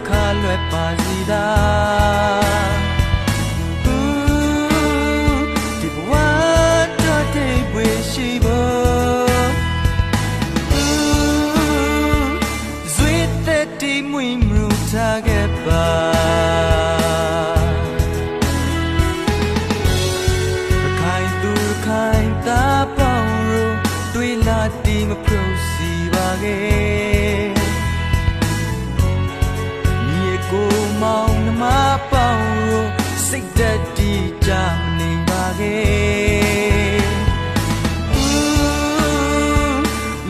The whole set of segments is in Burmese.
ခလွယ်ပါစီသာဒီဘဝတော့တိတ်ဝေရှိဖို့ဇွေတဲ့တီမွေမူထားခဲ့ပါခိုင်တာပေါင်းလို့တွေးလာတီမဖြုတ်စီပါခဲ့မြေကိုမောင်နှမပေါင်းလို့စိတ်သက်တီကြမနေပါခဲ့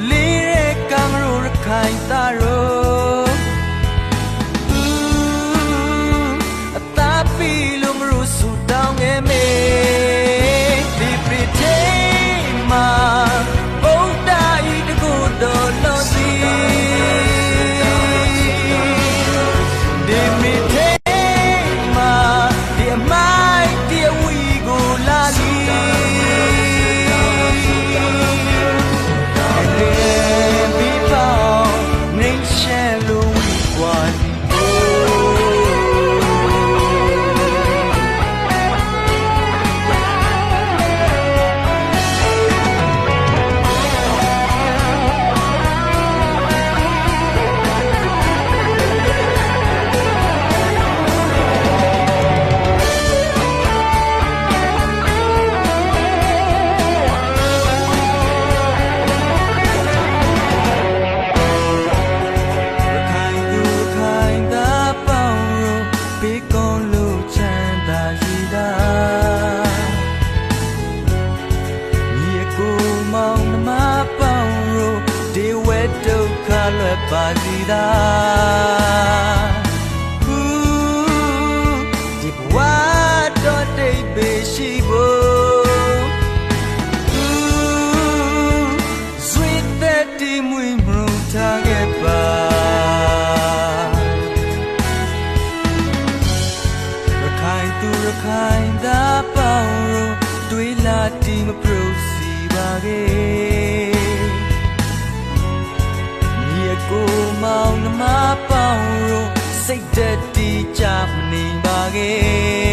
လေးရဲ့ကံရိုးခိုင်တာရိုးအသာပီလုံးရိုးဆူတောင်းခဲ့မေပါစီသာဒီဘဝတော့တိတ်ပေရှိဖို့ဇွေတဲ့တီမွေမူထားခဲ့ပါရခိုင်သာပေါင်းလို့တွေးလာတီမပရိုစီပါခဲ့ကိုမောင်နှမပေါင်းလို့စိတ်သက်တီကြမနေပါခဲ့